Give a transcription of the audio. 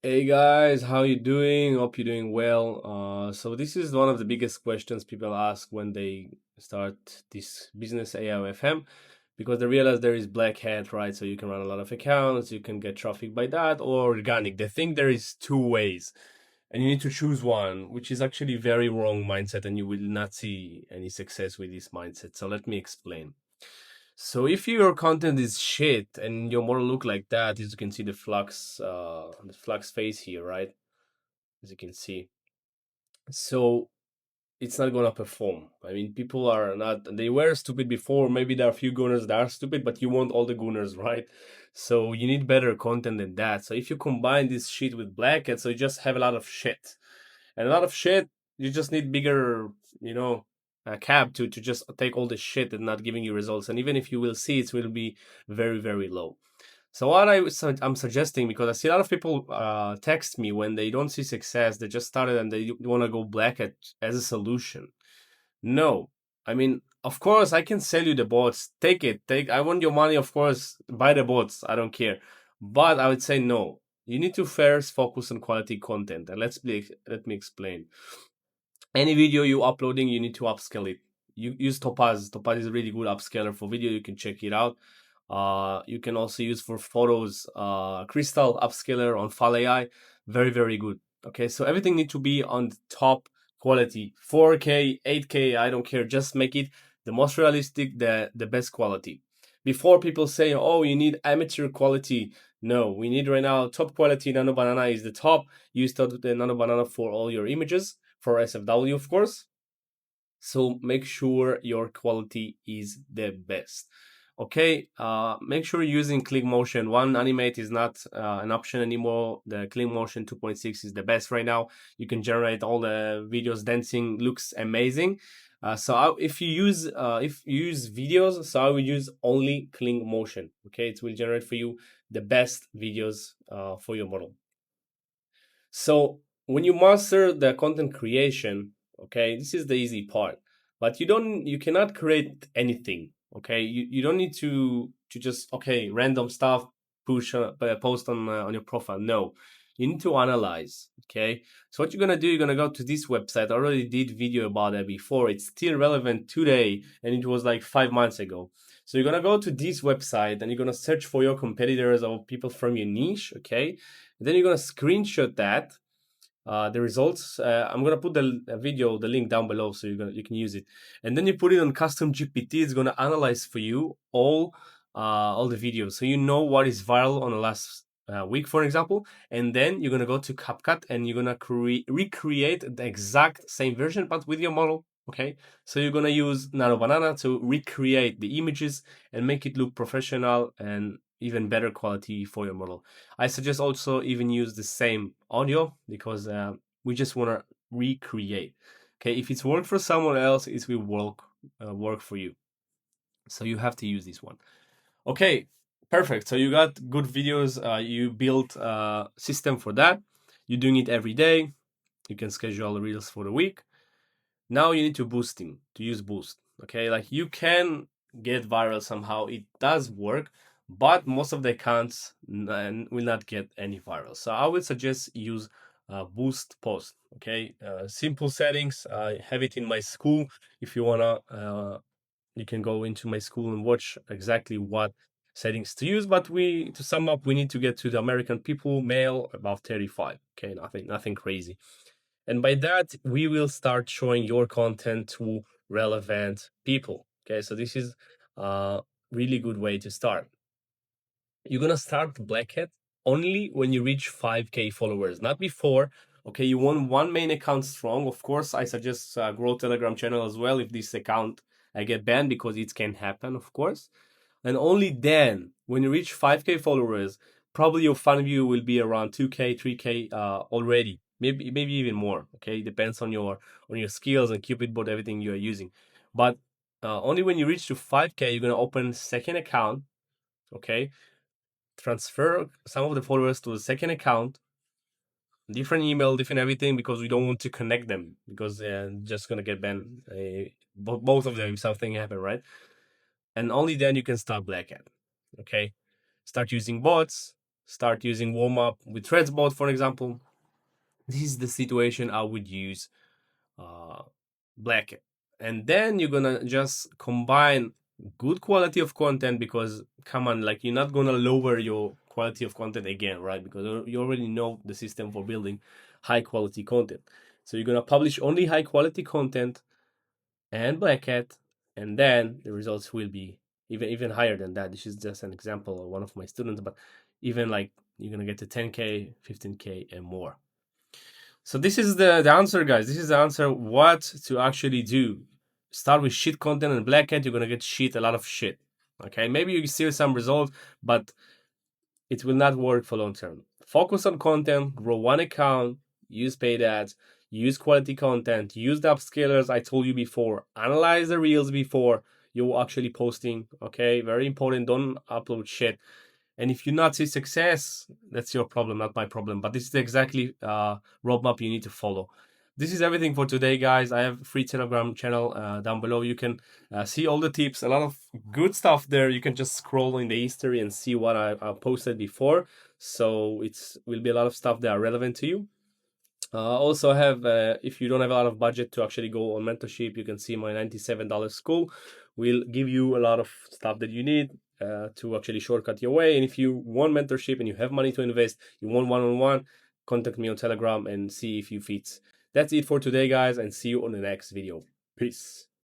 Hey guys, how you doing? Hope you're doing well. So this is one of the biggest questions people ask when they start this business AOFM because they realize there is black hat, right? So you can run a lot of accounts, you can get traffic by that, or organic. They think there is two ways, and you need to choose one, which is actually very wrong mindset, and you will not see any success with this mindset. So let me explain. So if your content is shit and your model look like that, as you can see the flux face here, right? As you can see. So it's not gonna perform. I mean, people are not they were stupid before. Maybe there are a few gunners that are stupid, but you want all the gunners, right? So you need better content than that. So if you combine this shit with blackhead, so you just have a lot of shit. And a lot of shit, you just need bigger, you know, cab to just take all the shit and not giving you results. And even if you will see, it will be very, very low. So I'm suggesting, because I see a lot of people text me when they don't see success, they just started and they want to go black at as a solution. No, I mean, of course, I can sell you the bots. Take it. Take. I want your money. Of course, buy the bots. I don't care. But I would say no. You need to first focus on quality content. And let me explain. Any video you uploading, you need to upscale it. You use Topaz. Topaz is a really good upscaler for video. You can check it out. You can also use for photos Crystal upscaler on File AI. Very, very good. Okay, so everything need to be on the top quality. 4K, 8K, I don't care. Just make it the most realistic, the best quality. Before people say, oh, you need amateur quality. No, we need right now top quality. Nano Banana is the top. Use the Nano Banana for all your images, for SFW, of course. So make sure your quality is the best. Okay, make sure you're using click motion. One animate is not an option anymore. The click motion 2.6 is the best right now. You can generate all the videos dancing, looks amazing. If you use videos, so I will use only click motion. Okay, it will generate for you the best videos for your model. So when you master the content creation, okay, this is the easy part. But you cannot create anything. Okay, you don't need to just random stuff push post on your profile. No, you need to analyze. Okay, so what you're gonna do, you're gonna go to this website. I already did video about that before. It's still relevant today, and it was like 5 months ago. So you're gonna go to this website and you're gonna search for your competitors or people from your niche. Okay, then you're gonna screenshot that the results. I'm gonna put the video, the link down below, so you can use it. And then you put it on custom GPT. It's gonna analyze for you all the videos, so you know what is viral on the last week, for example. And then you're gonna go to CapCut and you're gonna recreate the exact same version, but with your model. Okay, so you're gonna use Nano Banana to recreate the images and make it look professional and even better quality for your model. I suggest also even use the same audio because we just want to recreate. Okay, if it's worked for someone else, it will work for you. So you have to use this one. Okay, perfect. So you got good videos. You built a system for that. You're doing it every day. You can schedule reels for the week. Now you need to boosting to use boost. Okay, like you can get viral somehow. It does work, but most of the accounts will not get any viral. So I would suggest use boost post. Okay, simple settings. I have it in my school. If you wanna, you can go into my school and watch exactly what settings to use. But to sum up, we need to get to the American people, male above 35. Okay, nothing crazy. And by that, we will start showing your content to relevant people. Okay, so this is a really good way to start. You're gonna start Blackhat only when you reach 5K followers, not before. Okay, you want one main account strong. Of course, I suggest grow Telegram channel as well if this account I get banned, because it can happen, of course. And only then, when you reach 5K followers, probably your fan view will be around 2K, 3K already. Maybe even more. Okay, depends on your skills and Cupid bot, everything you are using. But only when you reach to 5K, you're gonna open second account. Okay, transfer some of the followers to the second account, different email, different everything, because we don't want to connect them, because they're just gonna get banned. Both of them if something happen, right? And only then you can start Black Hat. Okay, start using bots. start using warm up with Threadsbot, for example. This is the situation I would use uh, blackhat. And then you're gonna just combine good quality of content, because come on, like, you're not gonna lower your quality of content again, right? Because you already know the system for building high quality content. So you're gonna publish only high quality content and blackhat, and then the results will be even higher than that. This is just an example of one of my students, but even like you're gonna get to 10K, 15K, and more. So this is the answer, guys. This is the answer what to actually do. Start with shit content and blackhat, you're gonna get a lot of shit. Okay, maybe you see some results, but it will not work for long term. Focus on content, grow one account, use paid ads, use quality content, use the upscalers I told you before, analyze the reels before you're actually posting. Okay, very important. Don't upload shit. And if you not see success, that's your problem, not my problem. But this is exactly roadmap you need to follow. This is everything for today, guys. I have a free Telegram channel down below. You can see all the tips, a lot of good stuff there. You can just scroll in the history and see what I posted before. So it's will be a lot of stuff that are relevant to you. Also have, if you don't have a lot of budget to actually go on mentorship, you can see my $97 school. We'll give you a lot of stuff that you need to actually shortcut your way. And if you want mentorship and you have money to invest, you want one-on-one, contact me on Telegram and see if you fit. That's it for today, guys, and see you on the next video. Peace.